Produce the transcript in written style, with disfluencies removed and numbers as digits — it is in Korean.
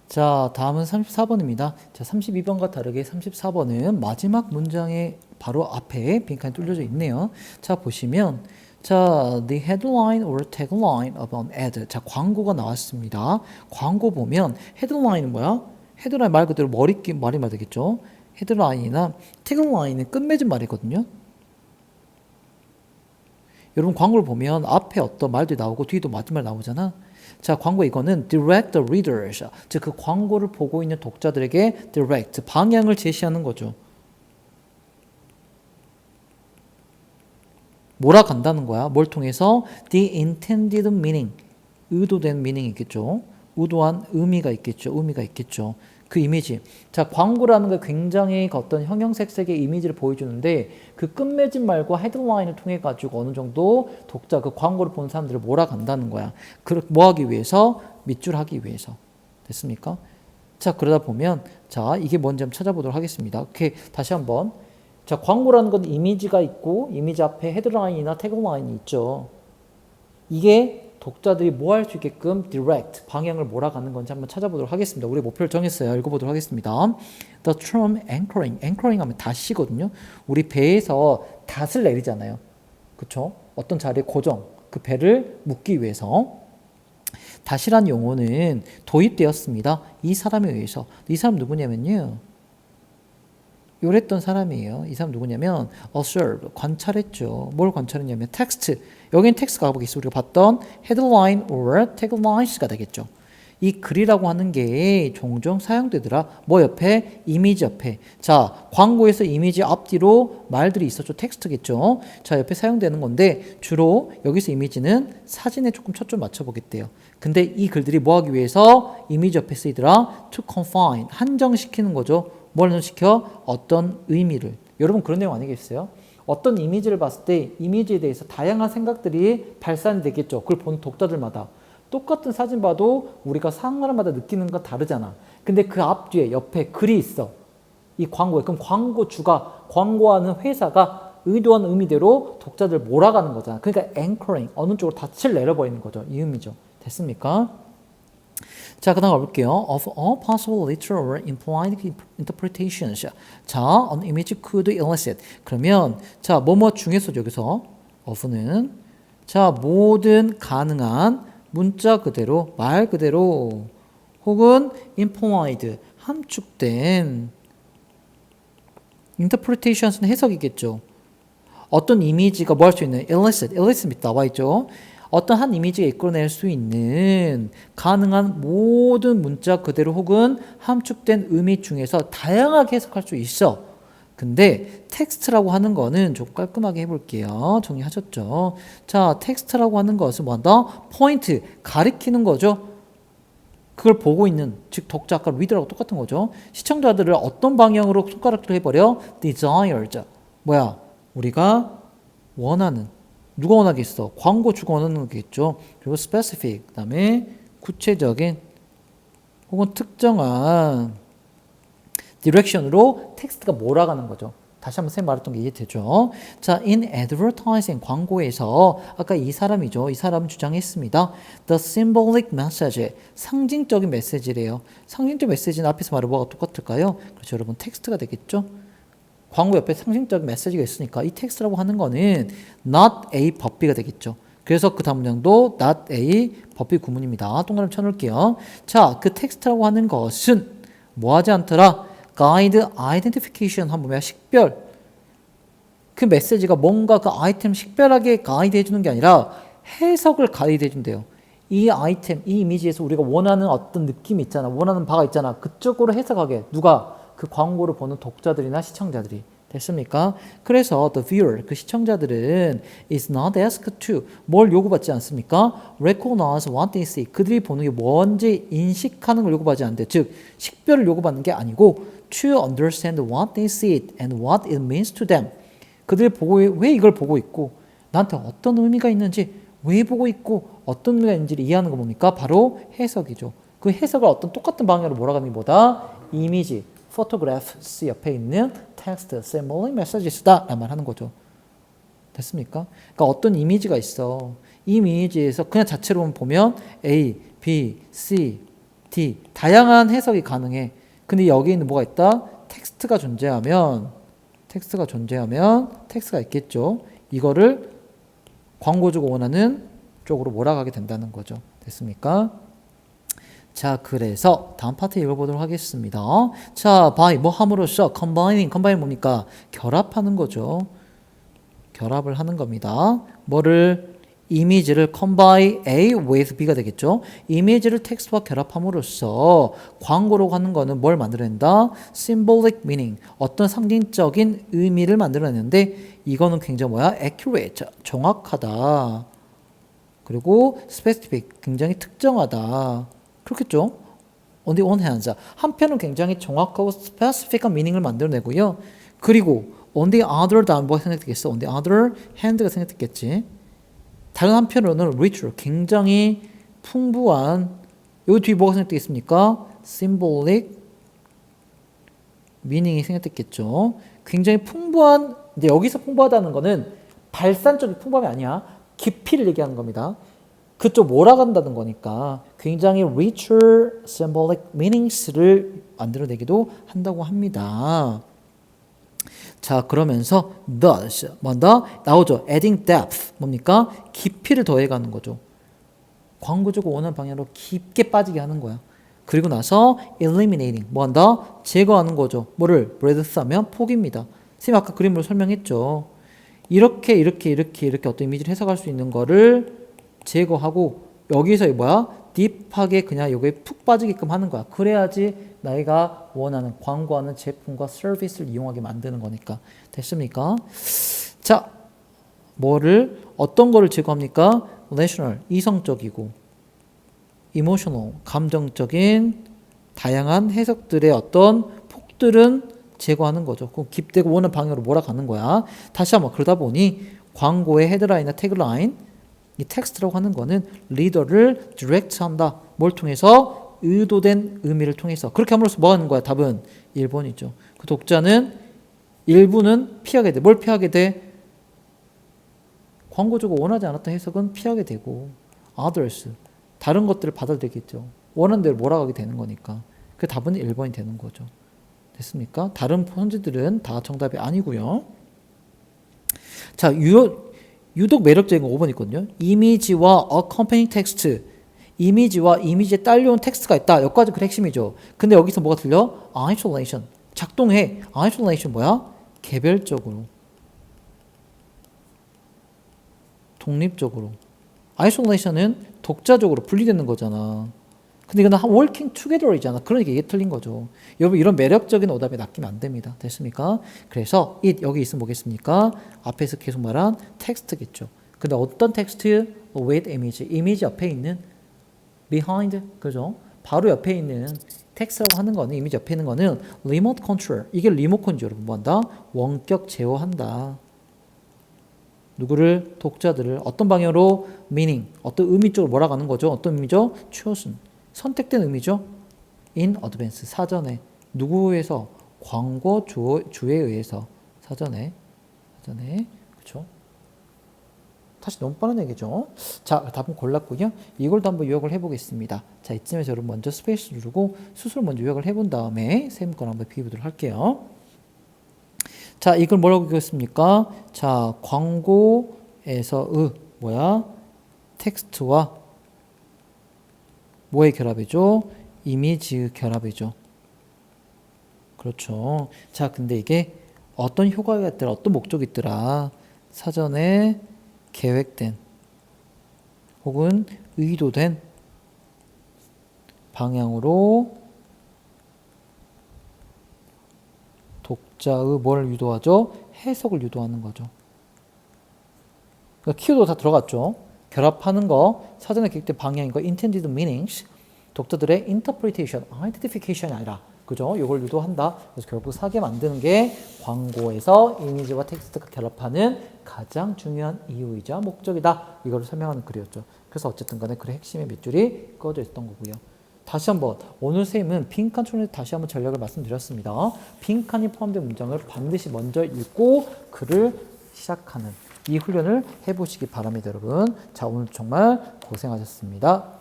자, 다음은 34번입니다. 자, 32번과 다르게 34번은 마지막 문장의 바로 앞에 빈칸이 뚫려져 있네요. 자, 보시면 자, the headline or tagline of an ad. 자, 광고가 나왔습니다. 광고 보면 헤드라인은 뭐야? 헤드라인 말 그대로 말이 되겠죠. 헤드라인이나 태그라인은 끝맺은 말이거든요. 여러분 광고를 보면 앞에 어떤 말들이 나오고 뒤에도 마지막 나오잖아. 자, 광고 이거는 direct the readers. 즉, 그 광고를 보고 있는 독자들에게 direct, 방향을 제시하는 거죠. 몰아간다는 거야. 뭘 통해서? The intended meaning. 의도된 meaning이 있겠죠. 의도한 의미가 있겠죠. 의미가 있겠죠. 그 이미지. 자, 광고라는 게 굉장히 어떤 형형색색의 이미지를 보여주는데 그 끝맺음 말고 헤드라인을 통해 가지고 어느 정도 독자 그 광고를 본 사람들을 몰아간다는 거야. 뭐 하기 위해서? 밑줄하기 위해서. 됐습니까? 자, 그러다 보면 자, 이게 뭔지 한번 찾아보도록 하겠습니다. 오케이. 다시 한번. 자, 광고라는 건 이미지가 있고 이미지 앞에 헤드라인이나 태그라인이 있죠. 이게 독자들이 뭐 할 수 있게끔 direct, 방향을 몰아가는 건지 한번 찾아보도록 하겠습니다. 우리 목표를 정했어요. 읽어보도록 하겠습니다. The term anchoring, anchoring 하면 닷이거든요. 우리 배에서 닷을 내리잖아요. 그쵸? 어떤 자리에 고정, 그 배를 묶기 위해서 닷이란 용어는 도입되었습니다. 이 사람에 의해서. 이 사람 누구냐면요. 요랬던 사람이에요. 이 사람 누구냐면 observe, 관찰했죠. 뭘 관찰했냐면 텍스트. 여기는 텍스트가 가보겠습니다. 우리가 봤던 headline or taglines가 되겠죠. 이 글이라고 하는 게 종종 사용되더라. 뭐 옆에? 이미지 옆에. 자, 광고에서 이미지 앞뒤로 말들이 있었죠. 텍스트겠죠. 자, 옆에 사용되는 건데 주로 여기서 이미지는 사진에 조금 초점 맞춰보겠대요. 근데 이 글들이 뭐 하기 위해서 이미지 옆에 쓰이더라? To confine, 한정시키는 거죠. 뭘 한정시켜? 어떤 의미를. 여러분 그런 내용 아니겠어요? 어떤 이미지를 봤을 때 이미지에 대해서 다양한 생각들이 발산이 되겠죠. 그걸 본 독자들마다. 똑같은 사진 봐도 우리가 사람마다 느끼는 건 다르잖아. 근데 그 앞뒤에 옆에 글이 있어. 이 광고에. 그럼 광고주가, 광고하는 회사가 의도한 의미대로 독자들 몰아가는 거잖아. 그러니까 anchoring, 어느 쪽으로 닻을 내려버리는 거죠. 이 의미죠. 됐습니까? 자, 그 다음 가볼게요. Of all possible literal or implied interpretations. 자, an image could elicit. 그러면, 자, 뭐뭐 중에서 여기서 of는, 자, 모든 가능한 문자 그대로, 말 그대로, 혹은 implied, 함축된 interpretations는 해석이겠죠. 어떤 이미지가 뭐 할 수 있는 elicit 밑에 나와 있죠. 어떤 한 이미지가 이끌어낼 수 있는 가능한 모든 문자 그대로 혹은 함축된 의미 중에서 다양하게 해석할 수 있어. 근데 텍스트라고 하는 거는 좀 깔끔하게 해볼게요. 정리하셨죠? 자, 텍스트라고 하는 것은 뭐한다? 포인트, 가리키는 거죠. 그걸 보고 있는, 즉 독자 아까 리더라고 똑같은 거죠. 시청자들을 어떤 방향으로 손가락질 해버려? desired. 뭐야? 우리가 원하는. 누가 원하겠어? 광고주가 원하는 거겠죠. 그리고 specific, 그 다음에 구체적인 혹은 특정한 디렉션으로 텍스트가 몰아가는 거죠. 다시 한번 선생님 말했던 게 이해되죠? 자, in advertising, 광고에서 아까 이 사람이죠. 이 사람은 주장했습니다. The symbolic message, 상징적인 메시지래요. 상징적 메시지는 앞에서 말한 뭐가 똑같을까요? 그렇죠, 여러분. 텍스트가 되겠죠? 광고 옆에 상징적인 메시지가 있으니까 이 텍스트라고 하는 거는 not a but b가 되겠죠. 그래서 그 다음 문장도 not a but b 구문입니다. 동그라미 쳐놓을게요. 자, 그 텍스트라고 하는 것은 뭐 하지 않더라? guide identification 한번 보면 식별. 그 메시지가 뭔가 그 아이템 식별하게 가이드 해주는 게 아니라 해석을 가이드 해준대요. 이 아이템, 이 이미지에서 우리가 원하는 어떤 느낌이 있잖아. 원하는 바가 있잖아. 그쪽으로 해석하게. 누가? 그 광고를 보는 독자들이나 시청자들이. 됐습니까? 그래서 the viewer, 그 시청자들은 is not asked to, 뭘 요구받지 않습니까? recognize what they see. 그들이 보는 게 뭔지 인식하는 걸 요구받지 않는데, 즉 식별을 요구받는 게 아니고 to understand what they see and what it means to them. 그들이 왜 이걸 보고 있고 나한테 어떤 의미가 있는지, 왜 보고 있고 어떤 의미가 있는지를 이해하는 거 뭡니까? 바로 해석이죠. 그 해석을 어떤 똑같은 방향으로 몰아가는 게 뭐다? 이미지, photographs 옆에 있는 text, symbolic messages다 라는 말 하는 거죠. 됐습니까? 그러니까 어떤 이미지가 있어. 이 이미지에서 그냥 자체로 보면 A, B, C D. 다양한 해석이 가능해. 근데 여기에는 뭐가 있다? 텍스트가 존재하면 텍스트가 있겠죠. 이거를 광고주가 원하는 쪽으로 몰아가게 된다는 거죠. 됐습니까? 자, 그래서 다음 파트 읽어보도록 하겠습니다. 자, by 뭐 함으로써 combining 뭡니까? 결합하는 거죠. 결합을 하는 겁니다. 뭐를? 이미지를 combine A with B가 되겠죠. 이미지를 텍스트와 결합함으로써 광고로 하는 거는 뭘 만들어낸다? symbolic meaning, 어떤 상징적인 의미를 만들어내는데 이거는 굉장히 뭐야? accurate, 정확하다. 그리고 specific, 굉장히 특정하다. 그렇겠죠? On the one hand, 한편은 굉장히 정확하고 specific한 meaning을 만들어내고요. 그리고 on the other, 다음 뭐가 생각되겠어? on the other hand가 생각되겠지. 다른 한편으로는 richer, 굉장히 풍부한, 여기 뒤에 뭐가 생각되겠습니까? symbolic meaning이 생각됐겠죠. 굉장히 풍부한, 이제 여기서 풍부하다는 거는 발산적인 풍부함이 아니야. 깊이를 얘기하는 겁니다. 그쪽 몰아간다는 거니까 굉장히 richer symbolic meanings를 만들어내기도 한다고 합니다. 자, 그러면서 thus 뭔가 나오죠. adding depth 뭡니까? 깊이를 더해가는 거죠. 광고주가 원하는 방향으로 깊게 빠지게 하는 거야. 그리고 나서 eliminating 뭐한다? 제거하는 거죠. 뭐를? breadth 하면 폭입니다. 선생님 아까 그림으로 설명했죠. 이렇게 어떤 이미지를 해석할 수 있는 거를 제거하고 여기서 뭐야? 딥하게 그냥 여기에 푹 빠지게끔 하는 거야. 그래야지 나이가 원하는 광고하는 제품과 서비스를 이용하게 만드는 거니까. 됐습니까? 자, 뭐를 어떤 거를 제거합니까? rational, 이성적이고 emotional, 감정적인 다양한 해석들의 어떤 폭들은 제거하는 거죠. 그럼 깊대고 원하는 방향으로 몰아가는 거야. 다시 한번 그러다 보니 광고의 헤드라인이나 태그라인 이 텍스트라고 하는 거는 리더를 디렉트 한다. 뭘 통해서? 의도된 의미를 통해서. 그렇게 함으로써 뭐 하는 거야? 답은 1번이죠. 그 독자는 일부는 피하게 돼. 뭘 피하게 돼? 광고주가 원하지 않았던 해석은 피하게 되고 others, 다른 것들을 받아들이겠죠. 원하는 대로 몰아가게 되는 거니까. 그 답은 1번이 되는 거죠. 됐습니까? 다른 선지들은 다 정답이 아니고요. 자, 유독 매력적인 거 5번 있거든요. 이미지와 accompanying text. 이미지와 이미지에 딸려온 텍스트가 있다. 여기까지 그 핵심이죠. 근데 여기서 뭐가 들려? isolation. 작동해. isolation 뭐야? 개별적으로. 독립적으로. isolation은 독자적으로 분리되는 거잖아. 근데 이거는 working together이잖아. 그러니까 이게 틀린 거죠. 여러분 이런 매력적인 오답에 낚이면 안 됩니다. 됐습니까? 그래서 it 여기 있으면 뭐겠습니까? 앞에서 계속 말한 텍스트겠죠. 근데 어떤 텍스트? with image. 이미지 옆에 있는 behind. 그죠? 바로 옆에 있는 텍스트라고 하는 거는 이미지 옆에 있는 거는 remote control. 이게 리모컨이죠. 여러분 뭐 한다? 원격 제어한다. 누구를? 독자들을 어떤 방향으로? meaning. 어떤 의미 쪽으로 몰아가는 거죠. 어떤 의미죠? chosen. 선택된 의미죠. in advance, 사전에. 누구에서? 광고주에 의해서. 사전에. 그렇죠? 다시 너무 빠른 얘기죠. 자, 답은 골랐고요. 이걸도 한번 요약을 해보겠습니다. 자, 이쯤에서 여러분 먼저 스페이스 누르고 스스로 먼저 요약을 해본 다음에 쌤 걸 한번 비교보도록 할게요. 자, 이걸 뭐라고 읽었습니까? 자, 광고에서 텍스트와 뭐의 결합이죠? 이미지 결합이죠. 그렇죠. 자, 근데 이게 어떤 효과가 있더라, 어떤 목적이 있더라, 사전에 계획된 혹은 의도된 방향으로 독자의 뭘 유도하죠? 해석을 유도하는 거죠. 그러니까 키워드 다 들어갔죠. 결합하는 거, 사전에 계획된 방향인 거, intended meanings, 독자들의 interpretation, identification이 아니라, 그죠? 이걸 유도한다. 그래서 결국 사게 만드는 게 광고에서 이미지와 텍스트가 결합하는 가장 중요한 이유이자 목적이다. 이걸 설명하는 글이었죠. 그래서 어쨌든 간에 글의 핵심의 몇 줄이 꺼져 있었던 거고요. 다시 한번 오늘 쌤은 빈칸 초론에 다시 한번 전략을 말씀드렸습니다. 빈칸이 포함된 문장을 반드시 먼저 읽고 글을 시작하는 이 훈련을 해보시기 바랍니다, 여러분. 자, 오늘 정말 고생하셨습니다.